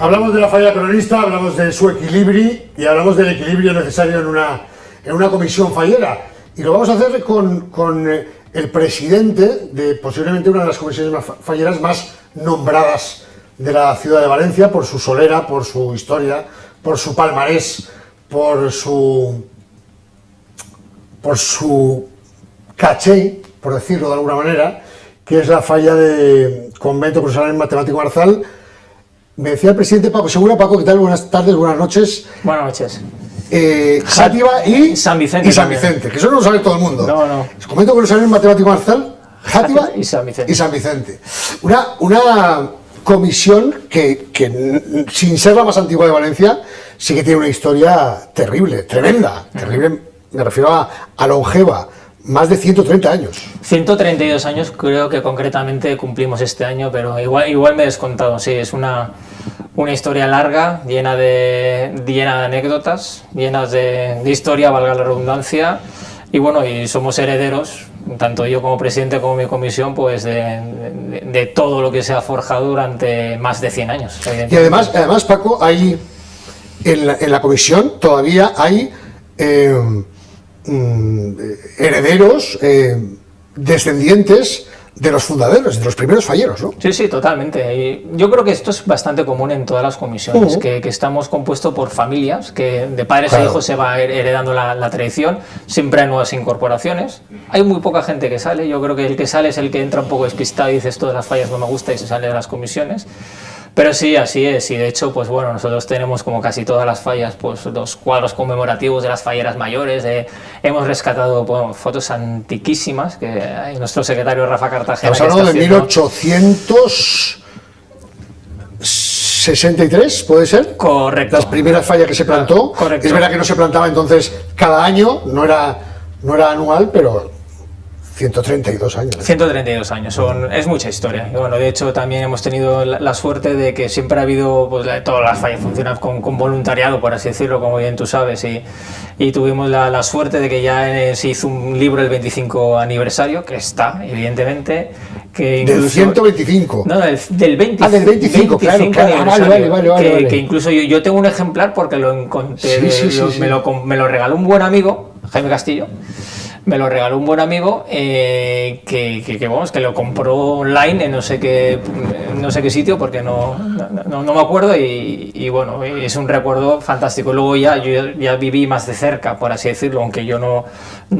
Hablamos de la falla peronista, hablamos de su equilibrio y hablamos del equilibrio necesario en una comisión fallera. Y lo vamos a hacer con el presidente de posiblemente una de las comisiones falleras más nombradas de la ciudad de Valencia, por su solera, por su historia, por su palmarés, por su caché, por decirlo de alguna manera, que es la falla de Convento Cruzalense Matemático Marzal. Me decía el presidente Paco Segura. Paco, ¿qué tal? Buenas tardes, buenas noches. Buenas noches. Játiva y San Vicente. Y San Vicente, que eso no lo sabe todo el mundo. No. Convento Cruzalense Matemático Marzal, Játiva y San Vicente. Y San Vicente. Una comisión que, sin ser la más antigua de Valencia, sí que tiene una historia terrible, tremenda. Terrible, me refiero a longeva. Más de 130 años. 132 años, creo que concretamente cumplimos este año, pero igual me he descontado. Sí, es una historia larga, llena de anécdotas, llenas de historia, valga la redundancia. Y bueno, y somos herederos, tanto yo como presidente como mi comisión, pues de todo lo que se ha forjado durante más de 100 años. Y además Paco, hay en la comisión todavía hay herederos, descendientes de los fundadores, de los primeros falleros, ¿no? Sí, totalmente. Y yo creo que esto es bastante común en todas las comisiones, que estamos compuestos por familias, que de padres a hijos se va heredando la tradición, siempre hay nuevas incorporaciones. Hay muy poca gente que sale, yo creo que el que sale es el que entra un poco despistado y dice esto de las fallas no me gusta y se sale de las comisiones. Pero sí, así es, y de hecho, pues bueno, nosotros tenemos como casi todas las fallas, pues los cuadros conmemorativos de las falleras mayores, hemos rescatado fotos antiquísimas, que hay nuestro secretario Rafa Cartagena. Estamos hablando de 1863, ¿puede ser? Correcto. Las primeras fallas que se plantó. Correcto. Es verdad que no se plantaba entonces cada año, no era anual, pero 132 años. 132 años, es mucha historia. Y bueno, de hecho también hemos tenido la suerte de que siempre ha habido, pues todas las fallas funcionan con voluntariado, por así decirlo, como bien tú sabes, y tuvimos la suerte de que ya se hizo un libro el 25 aniversario, que está, evidentemente, que incluso... ¿Del 125? No, del 25. Ah, del 25, claro. Vale. Que incluso yo tengo un ejemplar porque lo encontré, me lo regaló un buen amigo, Jaime Castillo. Me lo regaló un buen amigo que lo compró online en no sé qué sitio porque no me acuerdo y bueno, es un recuerdo fantástico. Luego yo ya viví más de cerca, por así decirlo, aunque yo no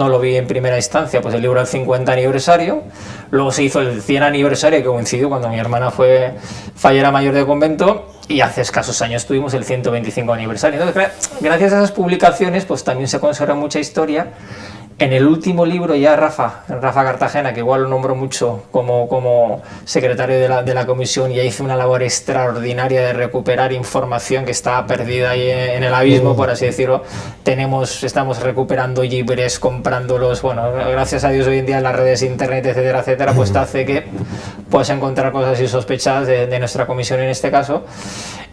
lo vi en primera instancia, pues el libro del 50 aniversario, luego se hizo el 100 aniversario que coincidió cuando mi hermana fue fallera mayor de convento y hace escasos años tuvimos el 125 aniversario. Entonces, gracias a esas publicaciones pues también se conserva mucha historia. En el último libro ya Rafa Cartagena, que igual lo nombro mucho como secretario de la comisión, ya hizo una labor extraordinaria de recuperar información que estaba perdida ahí en el abismo, por así decirlo. Estamos recuperando libros, comprándolos, bueno, gracias a Dios hoy en día en las redes internet, etcétera, pues te hace que puedas encontrar cosas insospechadas de nuestra comisión en este caso.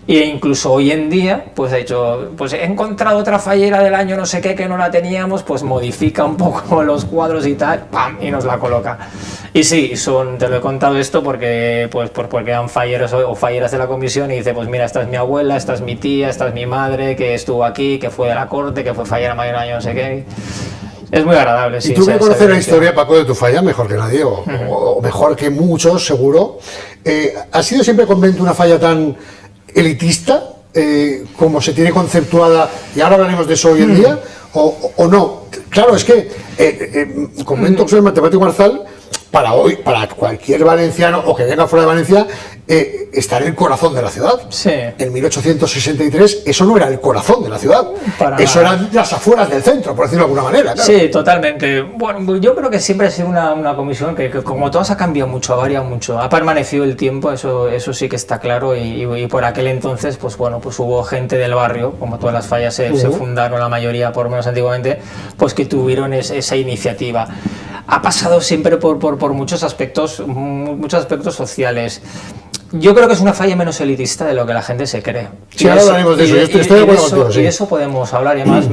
E incluso hoy en día, pues he encontrado otra fallera del año no sé qué que no la teníamos, pues modifica un poco los cuadros y tal, ¡pam!, y nos la coloca. Y sí, te lo he contado esto porque eran falleros o falleras de la comisión y dice, pues mira, esta es mi abuela, esta es mi tía, esta es mi madre, que estuvo aquí, que fue de la corte, que fue fallera mayor del año no sé qué. Es muy agradable, sí. Y tú que conoces la historia, Paco, de tu falla mejor que nadie, o mejor que muchos, seguro. ¿Ha sido siempre Convento una falla tan elitista como se tiene conceptuada, y ahora hablaremos de eso hoy en día, o no? Claro, es que Convento Cruzalense Matemático Marzal, para cualquier valenciano o que venga fuera de Valencia, está en el corazón de la ciudad. Sí. En 1863 eso no era el corazón de la ciudad, eso eran las afueras del centro, por decirlo de alguna manera. Claro. Sí, totalmente. Bueno, yo creo que siempre ha sido una comisión que como todas ha cambiado mucho, ha variado mucho, ha permanecido el tiempo, eso sí que está claro, y por aquel entonces pues bueno, pues hubo gente del barrio, como todas las fallas se fundaron la mayoría, por lo menos antiguamente, pues que tuvieron esa iniciativa. Ha pasado siempre por muchos aspectos sociales. Yo creo que es una falla menos elitista de lo que la gente se cree. Sí, ahora hablaremos de eso. Yo estoy de acuerdo contigo. Y de eso podemos hablar. Y además,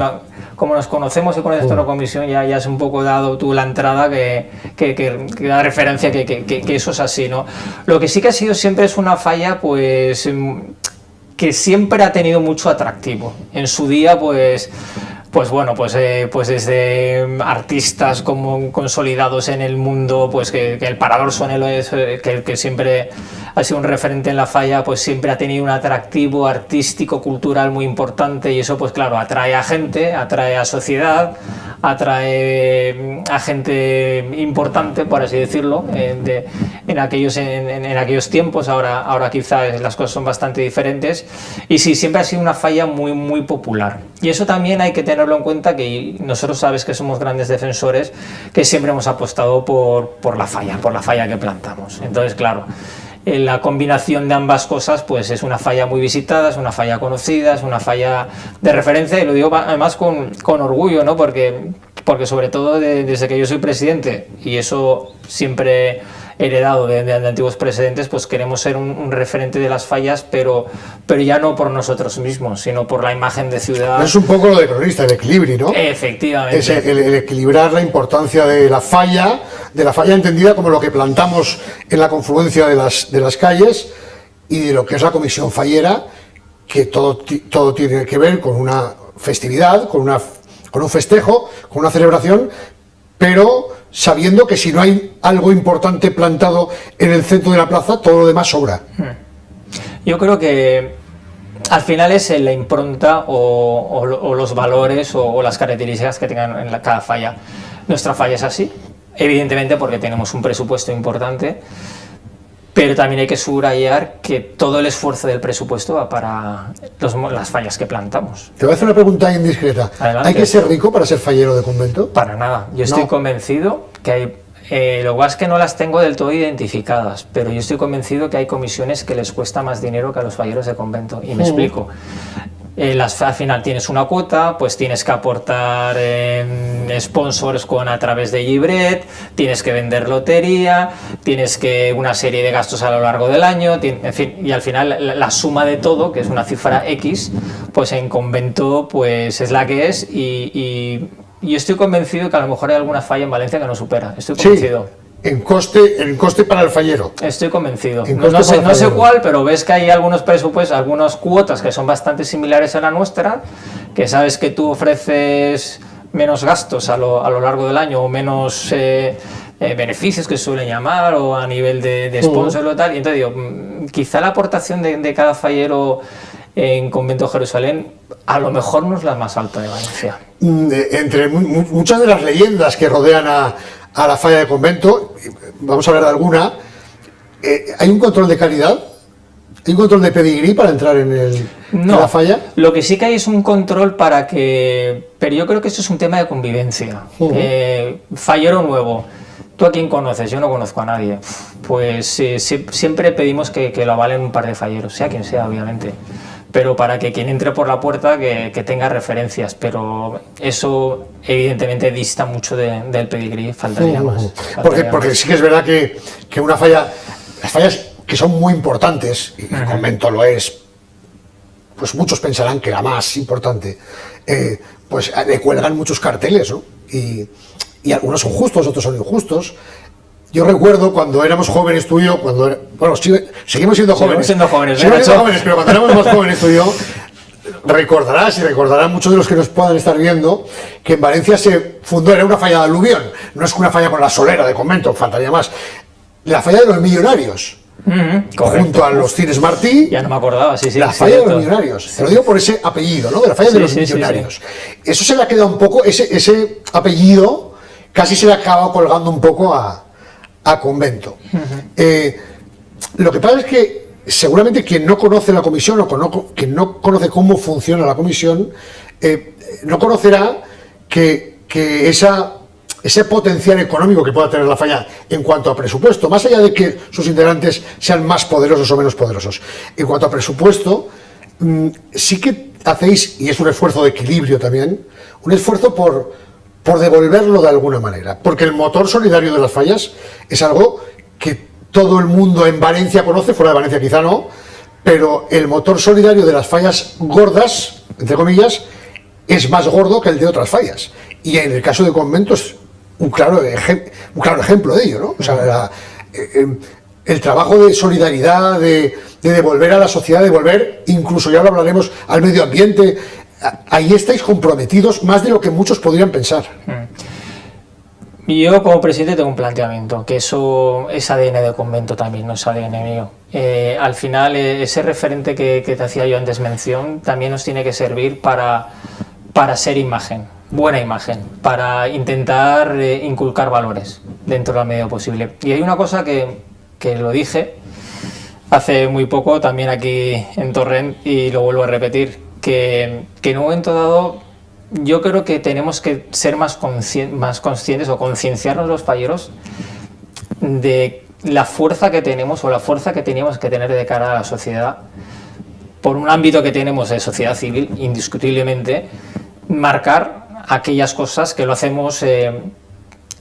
como nos conocemos y con esta comisión, ya es un poco dado tú la entrada que da referencia que eso es así, ¿no? Lo que sí que ha sido siempre es una falla, pues que siempre ha tenido mucho atractivo. En su día, pues desde artistas como consolidados en el mundo, pues que el Parador Sonelo es que siempre ha sido un referente en la Falla, pues siempre ha tenido un atractivo artístico, cultural muy importante, y eso pues claro, atrae a gente, atrae a sociedad, atrae a gente importante, por así decirlo, en aquellos tiempos. Ahora quizás las cosas son bastante diferentes, y sí, siempre ha sido una Falla muy, muy popular. Y eso también hay que tenerlo en cuenta, que nosotros sabes que somos grandes defensores, que siempre hemos apostado por la Falla que plantamos. Entonces, claro, la combinación de ambas cosas pues es una Falla muy visitada, es una Falla conocida, es una Falla de referencia, y lo digo además con orgullo, ¿no? Porque sobre todo desde que yo soy presidente, y eso siempre heredado de antiguos presidentes, pues queremos ser un referente de las Fallas, pero ya no por nosotros mismos, sino por la imagen de ciudad. Es un poco lo de cronista, el equilibrio, ¿no? Efectivamente. Es el equilibrar la importancia de la Falla entendida como lo que plantamos en la confluencia de las calles, y de lo que es la comisión fallera, que todo tiene que ver con una festividad, con un festejo, con una celebración, pero sabiendo que si no hay algo importante plantado en el centro de la plaza, todo lo demás sobra. Yo creo que al final es la impronta o los valores o las características que tengan en cada Falla. Nuestra Falla es así, evidentemente porque tenemos un presupuesto importante, pero también hay que subrayar que todo el esfuerzo del presupuesto va para las Fallas que plantamos. Te voy a hacer una pregunta indiscreta. Adelante. ¿Hay que ser rico para ser fallero de convento? Para nada. Yo estoy convencido que hay... lo que pasa es que no las tengo del todo identificadas, pero yo estoy convencido que hay comisiones que les cuesta más dinero que a los falleros de convento. Y me explico. Al final tienes una cuota, pues tienes que aportar sponsors a través de Llibret, tienes que vender lotería, tienes que una serie de gastos a lo largo del año, en fin, y al final la suma de todo, que es una cifra X, pues en convento pues es la que es, y yo estoy convencido que a lo mejor hay alguna Falla en Valencia que no supera. Estoy convencido. Sí. En coste para el fallero. Estoy convencido. No sé cuál, pero ves que hay algunos presupuestos, algunas cuotas que son bastante similares a la nuestra, que sabes que tú ofreces menos gastos a lo largo del año, o menos beneficios, que se suelen llamar, o a nivel de sponsor o tal. Y entonces digo, quizá la aportación de cada fallero en Convento Jerusalén a lo mejor no es la más alta de Valencia. Entre muchas de las leyendas que rodean a la Falla de convento, vamos a hablar de alguna, ¿hay un control de calidad? ¿Hay un control de pedigrí para entrar en la Falla? Lo que sí que hay es un control para que... Pero yo creo que eso es un tema de convivencia. Fallero nuevo. ¿Tú a quién conoces? Yo no conozco a nadie. Pues siempre pedimos que lo avalen un par de falleros, sea quien sea, obviamente. Pero para que quien entre por la puerta que tenga referencias, pero eso evidentemente dista mucho del pedigrí, faltaría más. Porque sí que es verdad que una Falla, las fallas que son muy importantes, y el convento lo es, pues muchos pensarán que la más importante, pues le cuelgan muchos carteles, ¿no? Y algunos son justos, otros son injustos. Yo recuerdo cuando éramos jóvenes tú y yo, seguimos siendo jóvenes, pero cuando éramos más jóvenes tú y yo, recordarán muchos de los que nos puedan estar viendo, que en Valencia se fundó, era una falla de aluvión, no es una falla con la solera de convento, faltaría más, la Falla de los Millonarios, junto a los Cines Martí. Ya no me acordaba, la Falla de los Millonarios, te lo digo por ese apellido, ¿no? De la Falla de los Millonarios. Sí. Eso se le ha quedado un poco, ese apellido casi se le ha acabado colgando un poco a convento. Lo que pasa es que seguramente quien no conoce la comisión o quien no conoce cómo funciona la comisión no conocerá que ese potencial económico que pueda tener la Falla en cuanto a presupuesto, más allá de que sus integrantes sean más poderosos o menos poderosos, en cuanto a presupuesto, sí que hacéis, y es un esfuerzo de equilibrio también, un esfuerzo por devolverlo de alguna manera, porque el motor solidario de las fallas es algo que todo el mundo en Valencia conoce, fuera de Valencia quizá no, pero el motor solidario de las fallas gordas, entre comillas, es más gordo que el de otras fallas, y en el caso de conventos un claro ejemplo de ello, ¿no? O sea, el trabajo de solidaridad, de devolver a la sociedad, de devolver, incluso ya lo hablaremos, al medio ambiente. Ahí estáis comprometidos más de lo que muchos podrían pensar. Yo como presidente tengo un planteamiento, que eso es ADN de convento también, no es ADN mío. Al final ese referente que te hacía yo antes mención también nos tiene que servir para ser imagen, buena imagen, para intentar inculcar valores dentro de la medida posible. Y hay una cosa que lo dije hace muy poco también aquí en Torrent y lo vuelvo a repetir, que en un momento dado yo creo que tenemos que ser más conscientes o concienciarnos los falleros de la fuerza que tenemos o la fuerza que teníamos que tener de cara a la sociedad por un ámbito que tenemos de sociedad civil, indiscutiblemente, marcar aquellas cosas que lo hacemos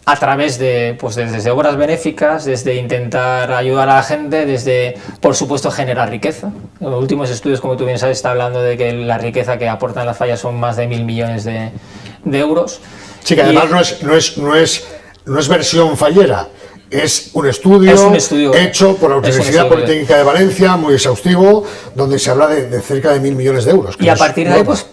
a través de, pues desde obras benéficas, desde intentar ayudar a la gente, desde, por supuesto, generar riqueza. En los últimos estudios, como tú bien sabes, está hablando de que la riqueza que aportan las fallas son más de 1.000 millones de euros. Sí, que además no es versión fallera. Es un estudio hecho por la Universidad Politécnica de Valencia, muy exhaustivo, donde se habla de cerca de 1.000 millones de euros. Y a partir de ahí, pues,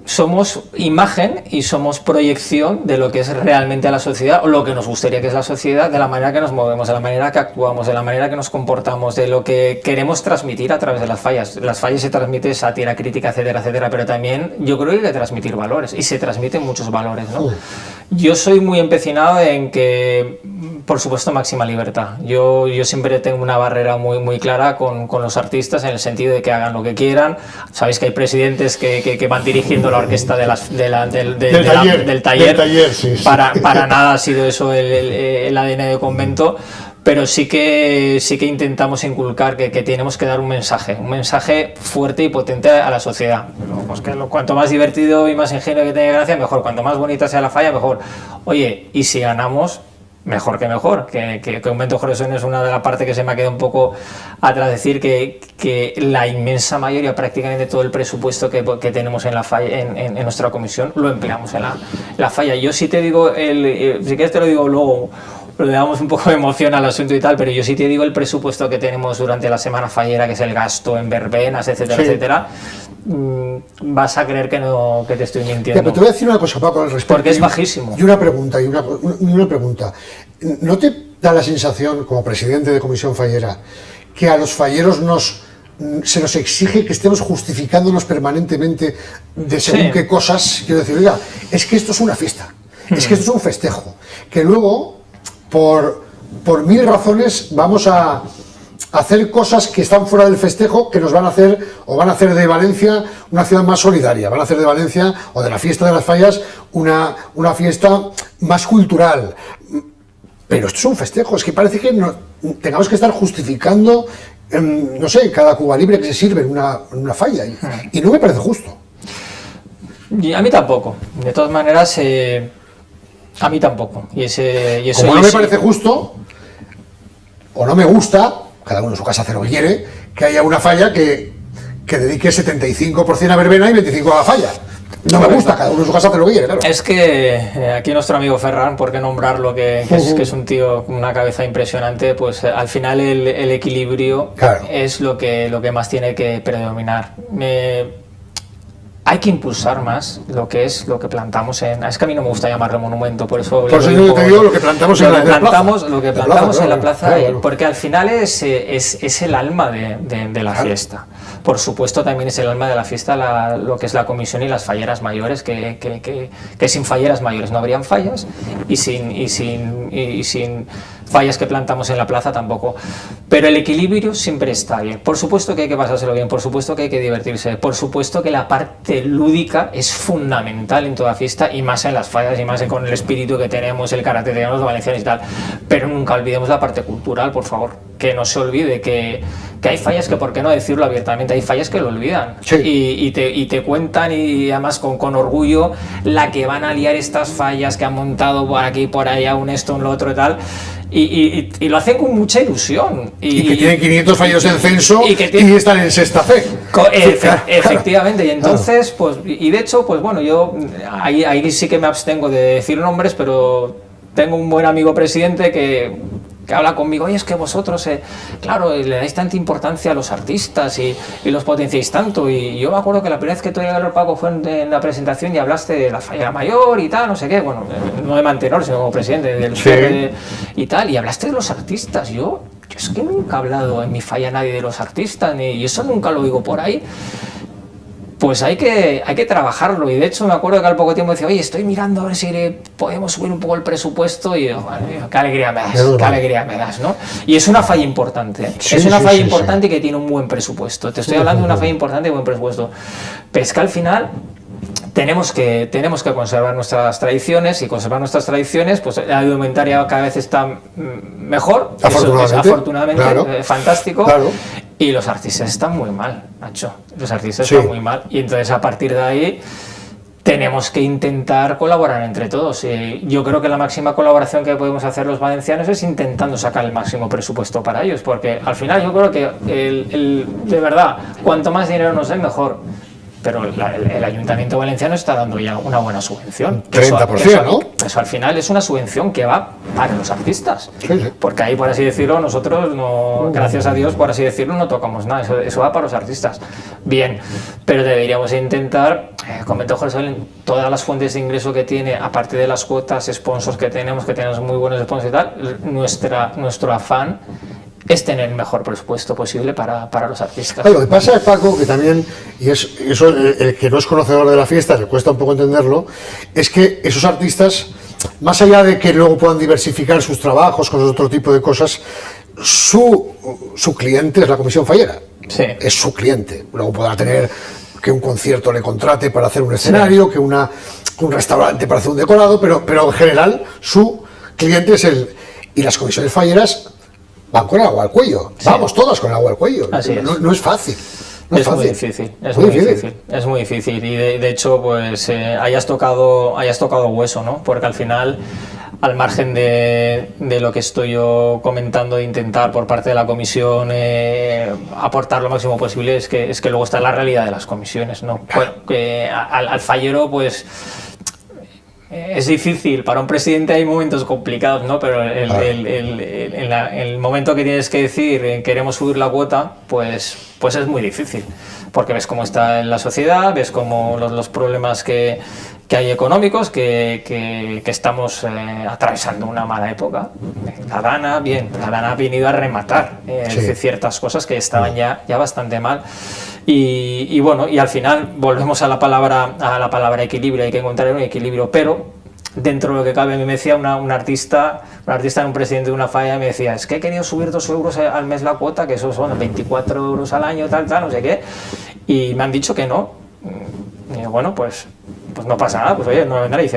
somos imagen y somos proyección de lo que es realmente la sociedad, o lo que nos gustaría que es la sociedad, de la manera que nos movemos, de la manera que actuamos, de la manera que nos comportamos, de lo que queremos transmitir a través de las fallas. Las fallas se transmite sátira, crítica, etcétera, etcétera, pero también yo creo que hay que transmitir valores, y se transmiten muchos valores, ¿no? Yo soy muy empecinado en que, por supuesto, máxima libertad. Yo siempre tengo una barrera muy clara con los artistas, en el sentido de que hagan lo que quieran. Sabéis que hay presidentes que van dirigiendo la orquesta del taller. Sí. Para nada ha sido eso el ADN de convento, pero sí que intentamos inculcar que tenemos que dar un mensaje fuerte y potente a la sociedad. Pues que cuanto más divertido y más ingenio que tenga gracia, mejor. Cuanto más bonita sea la falla, mejor. Oye, y si ganamos, mejor que mejor. Que Convento Jorosón es una de las partes que se me ha quedado un poco atrás, decir que la inmensa mayoría, prácticamente todo el presupuesto que tenemos en la falla, en nuestra comisión, lo empleamos en la falla. Yo sí te digo, si quieres te lo digo luego, le damos un poco de emoción al asunto y tal, pero yo sí te digo el presupuesto que tenemos durante la semana fallera, que es el gasto en verbenas, etcétera, etcétera. Vas a creer que te estoy mintiendo. Pero te voy a decir una cosa, Paco, al respecto. Porque es bajísimo. Y una pregunta, ¿no te da la sensación, como presidente de comisión fallera, que a los falleros se nos exige que estemos justificándonos permanentemente de según qué cosas? Quiero decir, oiga, es que esto es una fiesta, es que esto es un festejo, que luego, por mil razones, vamos a hacer cosas que están fuera del festejo, que nos van a hacer de Valencia una ciudad más solidaria, van a hacer de Valencia o de la fiesta de las fallas una fiesta más cultural. Pero esto es un festejo, es que parece que tengamos que estar justificando, no sé, cada cuba libre que se sirve en una falla, y no me parece justo. Y a mí tampoco, de todas maneras, a mí tampoco. Como no me parece justo, o no me gusta, cada uno en su casa hace lo que quiere, que haya una falla que dedique 75% a verbena y 25% a la falla. No me gusta, cada uno en su casa hace lo que quiere, claro. Es que aquí nuestro amigo Ferran, por qué nombrarlo, que es un tío con una cabeza impresionante, pues al final el equilibrio es lo que más tiene que predominar. Hay que impulsar más lo que plantamos es que a mí no me gusta llamarlo monumento, por eso yo te digo lo que plantamos en la plaza, porque al final es el alma de la fiesta. Por supuesto también es el alma de la fiesta lo que es la comisión y las falleras mayores, que sin falleras mayores no habrían fallas, y sin fallas que plantamos en la plaza tampoco. Pero el equilibrio siempre está bien. Por supuesto que hay que pasárselo bien, por supuesto que hay que divertirse, por supuesto que la parte lúdica es fundamental en toda fiesta, y más en las fallas, y más con el espíritu que tenemos, el carácter que tenemos los valencianos y tal. Pero nunca olvidemos la parte cultural, por favor. Que no se olvide que hay fallas que, por qué no decirlo abiertamente, hay fallas que lo olvidan. Sí. Y te cuentan, y además con orgullo, la que van a liar estas fallas, que han montado por aquí, por allá, un esto, un lo otro y tal. Y lo hacen con mucha ilusión. Y que tienen 500 fallos en censo y están en sexta fe. Efectivamente, y entonces, pues, y de hecho, pues bueno, yo ahí sí que me abstengo de decir nombres, pero tengo un buen amigo presidente que que habla conmigo, oye, es que vosotros, claro, le dais tanta importancia a los artistas y los potenciáis tanto. Y yo me acuerdo que la primera vez que tú llegaste al Paco fue en la presentación y hablaste de la falla mayor y tal, no sé qué, bueno, no de Mantenor, sino como presidente del y tal, y hablaste de los artistas. Yo es que nunca he hablado en mi falla nadie de los artistas, y eso nunca lo digo por ahí. Pues hay que trabajarlo, y de hecho me acuerdo que al poco tiempo decía, oye, estoy mirando a ver si podemos subir un poco el presupuesto, y yo, qué alegría me das, ¿no? Y es una falla importante, es una falla importante y que tiene un buen presupuesto. Te estoy hablando de una falla importante y buen presupuesto. Pero es que al final tenemos que conservar nuestras tradiciones, y conservar nuestras tradiciones, pues la indumentaria cada vez está mejor, afortunadamente, claro, fantástico, claro. Y los artistas están muy mal, Nacho, los artistas están muy mal, y entonces a partir de ahí tenemos que intentar colaborar entre todos. Yo creo que la máxima colaboración que podemos hacer los valencianos es intentando sacar el máximo presupuesto para ellos, porque al final yo creo que de verdad, cuanto más dinero nos den, mejor. Pero el Ayuntamiento Valenciano está dando ya una buena subvención. 30%, ¿no? Eso al final es una subvención que va para los artistas. Sí. Porque ahí, por así decirlo, nosotros, no, gracias a Dios, por así decirlo, no tocamos nada. Eso va para los artistas. Bien, pero deberíamos intentar, comentó José, todas las fuentes de ingreso que tiene, aparte de las cuotas, sponsors que tenemos muy buenos sponsors y tal, nuestro afán es tener el mejor presupuesto posible para los artistas. Lo que pasa es, Paco, que también, y eso el que no es conocedor de la fiesta, le cuesta un poco entenderlo, es que esos artistas, más allá de que luego puedan diversificar sus trabajos con otro tipo de cosas, su cliente es la comisión fallera. Sí. Es su cliente. Luego podrá tener que un concierto le contrate para hacer un escenario, que un restaurante para hacer un decorado, pero en general su cliente es y las comisiones falleras van con el agua al cuello. Sí. Vamos todas con el agua al cuello. No es fácil. Es muy difícil. Es muy difícil. Y de hecho, pues hayas tocado hueso, ¿no? Porque al final, al margen de lo que estoy yo comentando, de intentar por parte de la comisión aportar lo máximo posible, es que luego está la realidad de las comisiones, ¿no? Bueno, que al fallero, pues es difícil, para un presidente hay momentos complicados, ¿no? Pero el momento que tienes que decir queremos subir la cuota, pues es muy difícil, porque ves cómo está en la sociedad, ves cómo los problemas que hay económicos, que estamos atravesando una mala época. La Dana ha venido a rematar ciertas cosas que estaban ya bastante mal. Y bueno, y al final volvemos a la palabra equilibrio. Hay que encontrar un equilibrio, pero dentro de lo que cabe. A mí me decía un artista, un presidente de una falla, me decía, es que he querido subir 2 euros al mes la cuota, que eso son 24 euros al año, tal, no sé qué, y me han dicho que no. Y digo, bueno, pues no pasa nada, pues oye, no vendrá. Y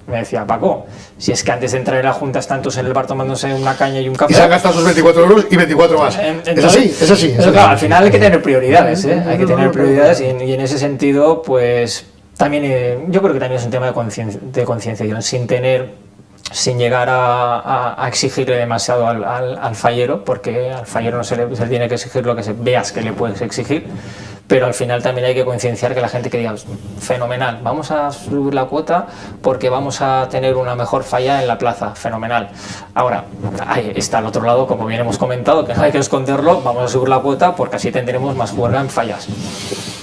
me decía, Paco, si es que antes de entrar en la junta están todos en el bar tomándose una caña y un café. Y se han gastado sus 24 euros y 24 más. Entonces, es así. Claro, al final hay que tener prioridades, hay que tener prioridades, y en ese sentido, pues también yo creo que también es un tema de concienciación, sin llegar a exigirle demasiado al fallero, porque al fallero no se le tiene que exigir lo que veas que le puedes exigir. Pero al final también hay que concienciar que la gente que diga, fenomenal, vamos a subir la cuota porque vamos a tener una mejor falla en la plaza, fenomenal. Ahora, ahí está al otro lado, como bien hemos comentado, que no hay que esconderlo, vamos a subir la cuota porque así tendremos más juerga en fallas.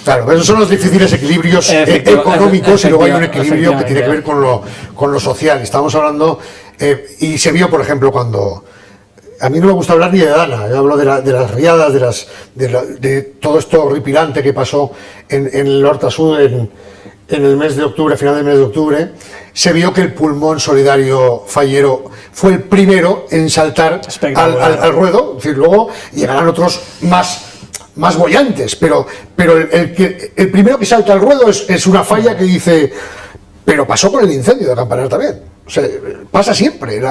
Claro, esos son los difíciles equilibrios económicos, y luego hay un equilibrio que tiene que ver con lo social. Estamos hablando, y se vio, por ejemplo, cuando... A mí no me gusta hablar ni de Dana, yo hablo de las riadas, de todo esto horripilante que pasó en el Horta Sur en el mes de octubre, final del mes de octubre. Se vio que el pulmón solidario fallero fue el primero en saltar al ruedo. Es decir, luego llegarán otros más bollantes, pero el primero que salta al ruedo es una falla que dice, pero pasó con el incendio de Campanar también. O sea, pasa siempre.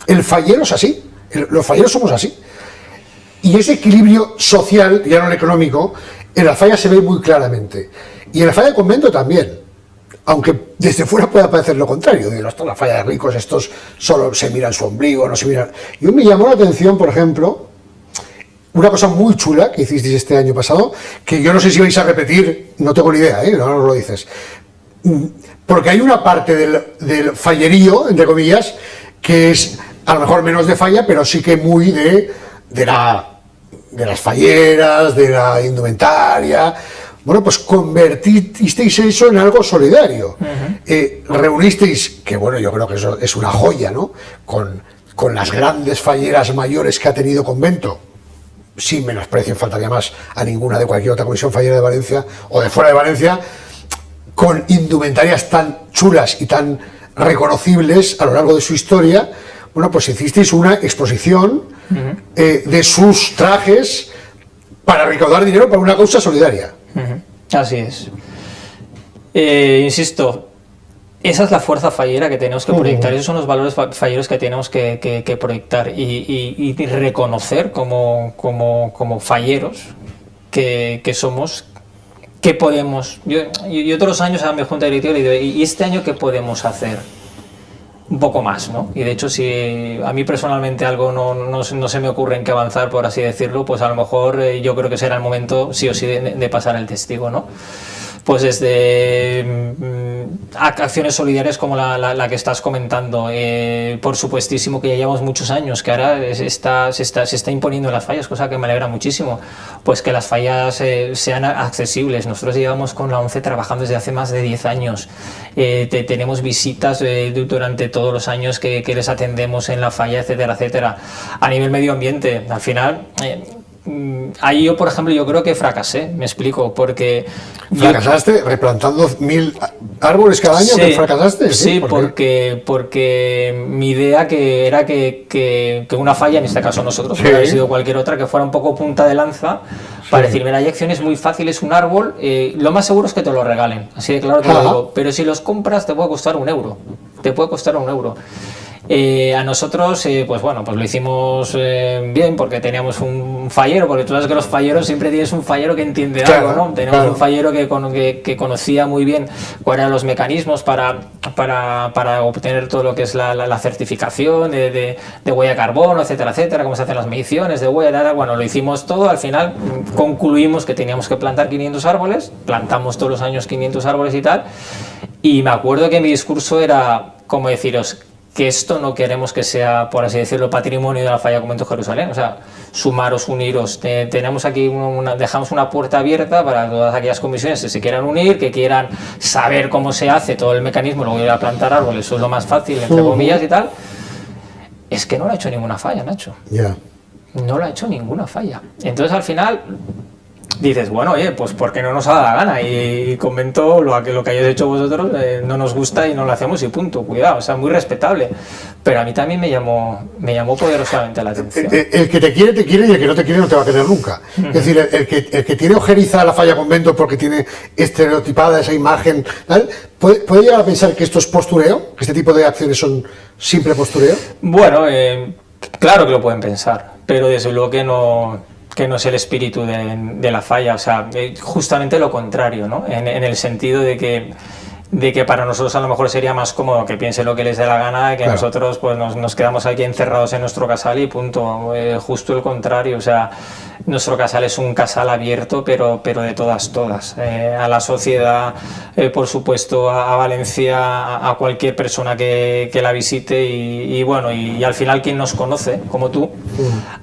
El fallero es así. Los falleros somos así. Y ese equilibrio social, ya no el económico, en la falla se ve muy claramente. Y en la falla de convento también. Aunque desde fuera pueda parecer lo contrario. Digo, esto es la falla de ricos, estos solo se miran su ombligo, no se miran. Y me llamó la atención, por ejemplo, una cosa muy chula que hicisteis este año pasado, que yo no sé si vais a repetir, no tengo ni idea, no nos lo dices. Porque hay una parte del fallerío, entre comillas, que es a lo mejor menos de falla, pero sí que muy de las falleras, de la indumentaria. Bueno, pues convertisteis eso en algo solidario. Reunisteis, que bueno, yo creo que eso es una joya, ¿no? Con las grandes falleras mayores que ha tenido Convento, sin menosprecio, faltaría más a ninguna de cualquier otra comisión fallera de Valencia o de fuera de Valencia, con indumentarias tan chulas y tan reconocibles a lo largo de su historia. Bueno, pues hicisteis una exposición de sus trajes para recaudar dinero para una causa solidaria. Así es. Insisto, esa es la fuerza fallera que tenemos que proyectar, esos son los valores falleros que tenemos que proyectar y reconocer como falleros que somos, que podemos. Yo todos los años a mi junta directiva le digo, ¿y este año qué podemos hacer? Un poco más, ¿no? Y de hecho, si a mí personalmente algo no se me ocurre en qué avanzar, por así decirlo, pues a lo mejor yo creo que será el momento, sí o sí, de pasar el testigo, ¿no? Pues desde acciones solidarias como la que estás comentando, por supuestísimo que ya llevamos muchos años, que ahora se está imponiendo en las fallas, cosa que me alegra muchísimo, pues que las fallas sean accesibles. Nosotros llevamos con la ONCE trabajando desde hace más de 10 años, tenemos visitas durante todos los años que les atendemos en la falla, etcétera, etcétera. A nivel medio ambiente, al final... ahí yo, por ejemplo, yo creo que fracasé, me explico, porque... ¿Fracasaste replantando 1000 árboles cada año? Sí, ¿Fracasaste? Sí, porque mi idea era que una falla, en este caso nosotros, puede haber sido cualquier otra, que fuera un poco punta de lanza, para decir, mira, hay acciones muy fáciles, un árbol, lo más seguro es que te lo regalen, así de claro te lo digo, pero si los compras te puede costar €1, te puede costar €1. A nosotros, pues bueno, pues lo hicimos bien porque teníamos un fallero, porque tú sabes que los falleros siempre tienes un fallero que entiende algo, ¿no? Tenemos un fallero que conocía muy bien cuáles eran los mecanismos para obtener todo lo que es la certificación de huella de carbono, etcétera, etcétera, cómo se hacen las mediciones de huella, tal. Bueno, lo hicimos todo, al final concluimos que teníamos que plantar 500 árboles, plantamos todos los años 500 árboles y tal, y me acuerdo que mi discurso era como deciros que esto no queremos que sea, por así decirlo, patrimonio de la falla Convento Jerusalén, o sea, sumaros, uniros, tenemos aquí dejamos una puerta abierta para todas aquellas comisiones que se quieran unir, que quieran saber cómo se hace todo el mecanismo, luego ir a plantar árboles, eso es lo más fácil, entre comillas y tal. Es que no lo ha hecho ninguna falla, Nacho. No lo ha hecho ninguna falla. Entonces, al final... dices, bueno, oye, pues porque no nos ha dado la gana y Convento, lo que hayáis hecho vosotros no nos gusta y no lo hacemos y punto, cuidado, o sea, muy respetable, pero a mí también me llamó poderosamente la atención. El que te quiere y el que no te quiere no te va a querer nunca. Es decir, el que tiene ojeriza la falla Convento porque tiene estereotipada esa imagen, ¿vale? ¿Puede llegar a pensar que esto es postureo? ¿Que este tipo de acciones son simple postureo? Bueno, claro que lo pueden pensar, pero desde luego que no es el espíritu de la falla, o sea, justamente lo contrario, ¿no? En el sentido de que para nosotros a lo mejor sería más cómodo que piense lo que les dé la gana, que nosotros pues nos quedamos aquí encerrados en nuestro casal y punto, justo el contrario, o sea, nuestro casal es un casal abierto, pero de todas, a la sociedad, por supuesto, a Valencia, a cualquier persona que la visite y bueno, y al final quien nos conoce, como tú,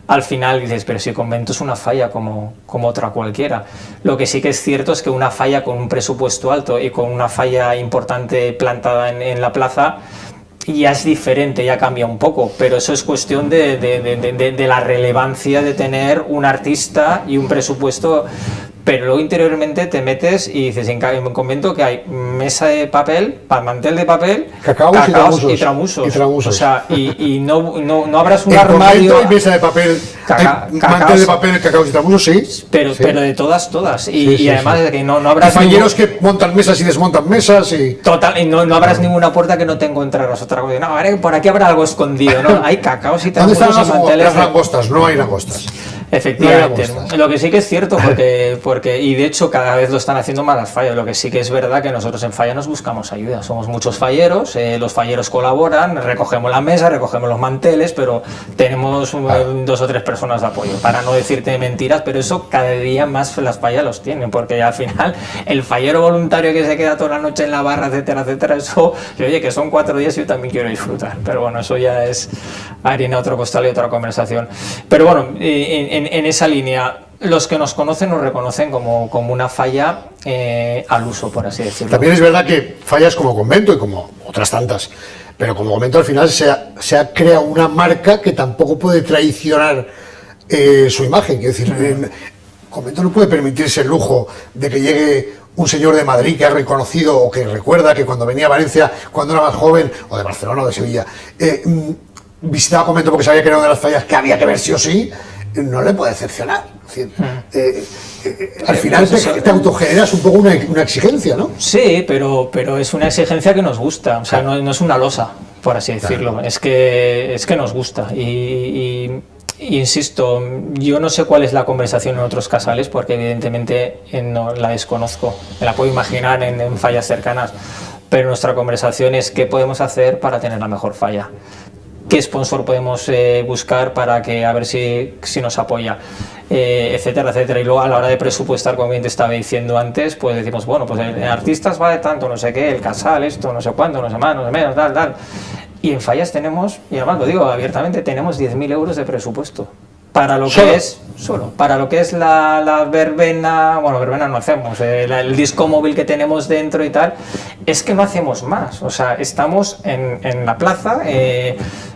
al final dices, pero si el convento es una falla como otra cualquiera. Lo que sí que es cierto es que una falla con un presupuesto alto y con una falla importante plantada en la plaza, ya es diferente, ya cambia un poco, pero eso es cuestión de la relevancia de tener un artista y un presupuesto. Pero luego interiormente te metes y dices, en convento que hay mesa de papel, mantel de papel, cacaos y tramusos. O sea, y no abras un armario. Hay mesa de papel, mantel de papel, cacaos y tramusos, sí. Pero de todas. Y además de que no abras. Falleros que montan mesas y desmontan mesas. Total, y no abras ninguna puerta que no te encontrarás otra cosa. No, por aquí habrá algo escondido, ¿no? Hay cacaos y tramusos. ¿Dónde están las langostas? No hay langostas. Efectivamente. Lo que sí que es cierto, porque y de hecho cada vez lo están haciendo más las fallas, lo que sí que es verdad que nosotros en falla nos buscamos ayuda. Somos muchos falleros, los falleros colaboran, recogemos la mesa, recogemos los manteles, pero tenemos 2 o 3 personas de apoyo, para no decirte mentiras, pero eso cada día más las fallas los tienen, porque al final el fallero voluntario que se queda toda la noche en la barra, etcétera, etcétera, eso, oye, que son 4 días y yo también quiero disfrutar, pero bueno, eso ya es harina otro costal y otra conversación. Pero bueno, en esa línea, los que nos conocen nos reconocen como una falla al uso, por así decirlo. También es verdad que fallas como convento y como otras tantas, pero como convento al final se ha creado una marca que tampoco puede traicionar su imagen. Quiero decir, el convento no puede permitirse el lujo de que llegue un señor de Madrid que ha reconocido o que recuerda que cuando venía a Valencia, cuando era más joven, o de Barcelona o de Sevilla, visitaba convento porque sabía que era una de las fallas que había que ver sí o sí, no le puede decepcionar. Es decir, al final te autogeneras un poco una exigencia, ¿no? Sí, pero es una exigencia que nos gusta, o sea, no es una losa, por así decirlo, claro. Es que nos gusta y insisto, yo no sé cuál es la conversación en otros casales porque evidentemente no la desconozco, me la puedo imaginar en fallas cercanas, pero nuestra conversación es qué podemos hacer para tener la mejor falla. ¿Qué sponsor podemos buscar para que a ver si nos apoya? Etcétera, etcétera. Y luego a la hora de presupuestar, como bien te estaba diciendo antes, pues decimos, bueno, pues en artistas vale tanto, no sé qué, el casal, esto, no sé cuánto, no sé más, no sé menos, tal. Y en fallas tenemos, y además lo digo abiertamente, tenemos 10.000 euros de presupuesto. Para lo que es, para lo que es la verbena, bueno, verbena no hacemos, el disco móvil que tenemos dentro y tal, es que no hacemos más, o sea, estamos en la plaza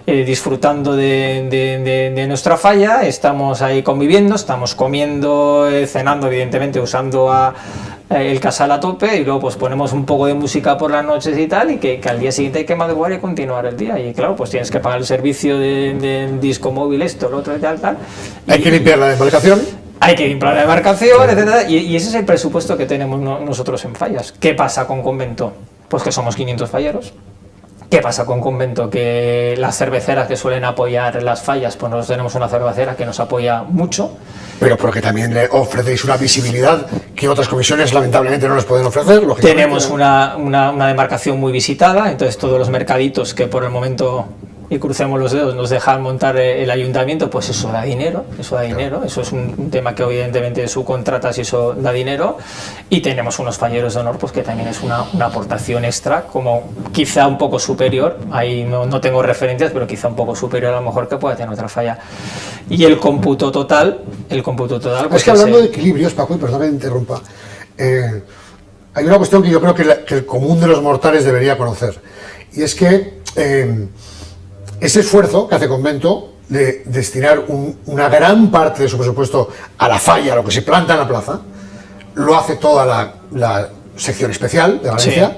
disfrutando de nuestra falla, estamos ahí conviviendo, estamos comiendo, cenando, evidentemente, usando el casal a tope y luego pues ponemos un poco de música por las noches y tal y que al día siguiente hay que madrugar y continuar el día y claro, pues tienes que pagar el servicio de disco móvil, esto, lo otro y tal. Hay que limpiar la embarcación. Hay que limpiar la embarcación, etcétera, y ese es el presupuesto que tenemos nosotros en fallas. ¿Qué pasa con convento? Pues que somos 500 falleros. ¿Qué pasa con convento? Que las cerveceras que suelen apoyar las fallas, pues nosotros tenemos una cervecera que nos apoya mucho. Pero porque también le ofrecéis una visibilidad que otras comisiones lamentablemente no les pueden ofrecer. Tenemos una demarcación muy visitada, entonces todos los mercaditos que por el momento, y crucemos los dedos, nos dejan montar el ayuntamiento, pues eso da dinero, eso es un tema que evidentemente subcontratas y eso da dinero, y tenemos unos falleros de honor, pues que también es una aportación extra, como quizá un poco superior, ahí no tengo referencias, pero quizá un poco superior a lo mejor que pueda tener otra falla. Y el cómputo total pues es que hablando de equilibrios, Paco, y perdón que me interrumpa, hay una cuestión que yo creo que el común de los mortales debería conocer, y es que ese esfuerzo que hace Convento de destinar una gran parte de su presupuesto a la falla, a lo que se planta en la plaza, lo hace toda la sección especial de Valencia,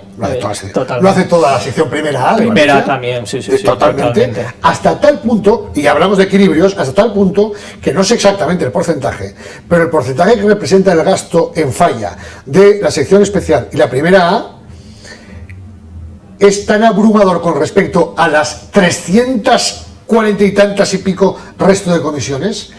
sí, lo hace toda la sección primera A de Valencia, también, sí, totalmente, hasta tal punto, y hablamos de equilibrios, hasta tal punto que no sé exactamente el porcentaje, pero el porcentaje que representa el gasto en falla de la sección especial y la primera A es tan abrumador con respecto a las 340 y tantas y pico resto de comisiones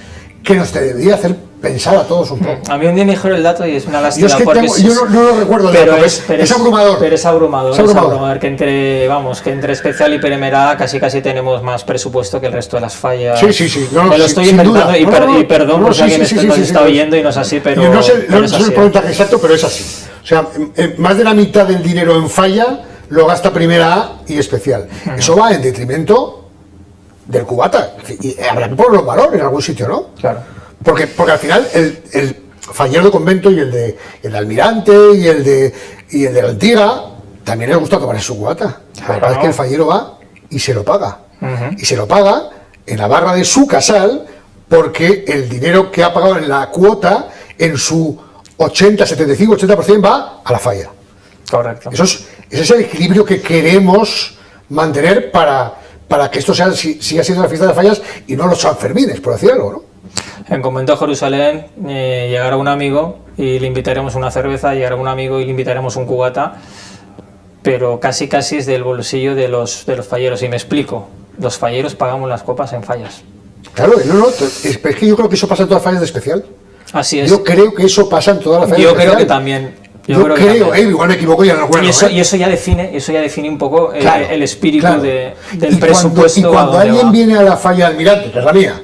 que nos debería hacer pensar a todos un poco. A mí un día me dijeron el dato y es una lástima. Yo no lo recuerdo, pero es abrumador. Pero es abrumador, que entre especial y primera casi tenemos más presupuesto que el resto de las fallas. Sí. Me lo estoy inventando y perdón por si alguien nos está oyendo y no es así, pero no sé el porcentaje exacto, pero es así. O sea, más de la mitad del dinero en falla lo gasta primera A y especial. Eso va en detrimento del cubata. Y habrá que ponerlo en valor en algún sitio, ¿no? Claro. Porque al final el fallero de convento y el de Almirante y el de la Antigua también les gusta tomar su cubata. La verdad es que el fallero va y se lo paga. Y se lo paga en la barra de su casal porque el dinero que ha pagado en la cuota en su 80% va a la falla. Correcto. Ese es el equilibrio que queremos mantener para que esto siga siendo la fiesta de fallas y no los Sanfermines, por decir algo, ¿no? En Convento de Jerusalén llegará un amigo y le invitaremos una cerveza, llegará un amigo y le invitaremos un cubata, pero casi es del bolsillo de los falleros. Y me explico, los falleros pagamos las copas en fallas. Claro, es que yo creo que eso pasa en todas las fallas de especial. Así es. Yo creo que eso pasa en todas las fallas de Yo especial. creo que también. Yo creo, igual me equivoco y ya no recuerdo. Y eso ya define un poco Claro, el espíritu claro. del presupuesto. Y cuando alguien va. viene a la falla Almirante, que es la mía,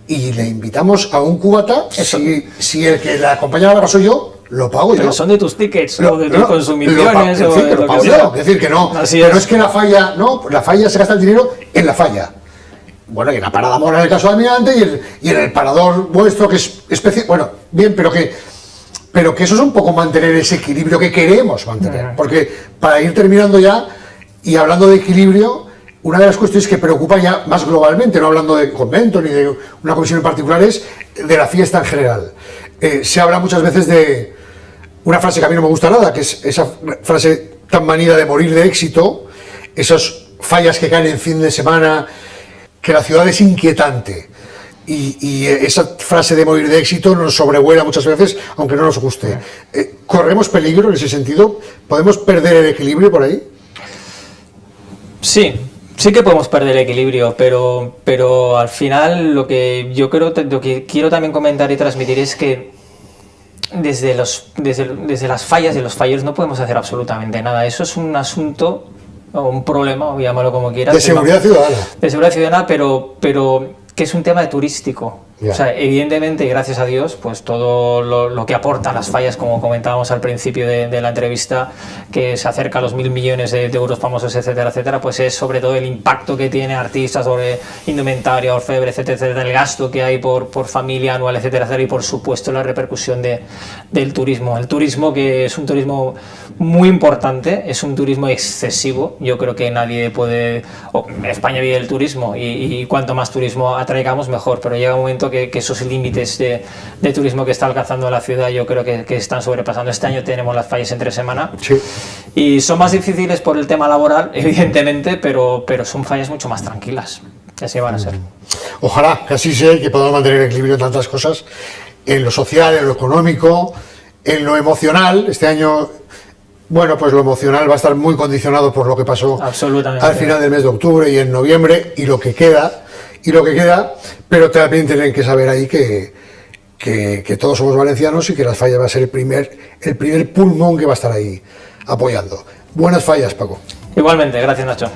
y le invitamos a un cubata, si el que la acompañaba soy yo, lo pago yo. Pero son de tus tickets, o de tus consumiciones, en o fin, de pero lo pago que yo. sea. Es decir, que no. Así Pero es. es que la falla, no, la falla se gasta el dinero en la falla. Bueno, y en la parada mora en el caso de Almirante y en el parador vuestro, que es especial. Bueno, bien, pero que eso es un poco mantener ese equilibrio que queremos mantener. Porque para ir terminando ya y hablando de equilibrio, una de las cuestiones que preocupa ya más globalmente, no hablando de convento ni de una comisión en particular, es de la fiesta en general. Se habla muchas veces de una frase que a mí no me gusta nada, que es esa frase tan manida de morir de éxito, esas fallas que caen en fin de semana, que la ciudad es inquietante. Y esa frase de morir de éxito nos sobrevuela muchas veces, aunque no nos guste. ¿Corremos peligro en ese sentido? ¿Podemos perder el equilibrio por ahí? Sí que podemos perder el equilibrio, pero al final lo que yo creo, lo que quiero también comentar y transmitir es que desde las fallas y los falleros no podemos hacer absolutamente nada. Eso es un asunto o un problema, o llámalo como quieras. De seguridad ciudadana. De seguridad ciudadana, pero que es un tema de turístico. Ya. O sea, evidentemente, gracias a Dios, pues todo lo que aportan las fallas, como comentábamos al principio de la entrevista, que se acerca a los 1.000 millones de euros famosos, etcétera, etcétera, pues es sobre todo el impacto que tiene artistas sobre indumentaria, orfebre, etcétera, etcétera, el gasto que hay por familia anual, etcétera, etcétera, y por supuesto la repercusión del turismo. El turismo, que es un turismo muy importante, es un turismo excesivo. Yo creo que nadie puede... España vive el turismo y cuanto más turismo atraigamos, mejor, pero llega un momento que esos límites de turismo que está alcanzando la ciudad, yo creo que están sobrepasando. Este año tenemos las fallas entre semana, Sí. y son más difíciles por el tema laboral, evidentemente, pero son fallas mucho más tranquilas. Así van a ser. Ojalá que así sea y que podamos mantener equilibrio en tantas cosas, en lo social, en lo económico, en lo emocional. Este año, bueno, pues lo emocional va a estar muy condicionado por lo que pasó Absolutamente. al final del mes de octubre y en noviembre y lo que queda, pero también tienen que saber ahí que todos somos valencianos y que las fallas va a ser el primer pulmón que va a estar ahí apoyando. Buenas fallas, Paco. Igualmente, gracias, Nacho.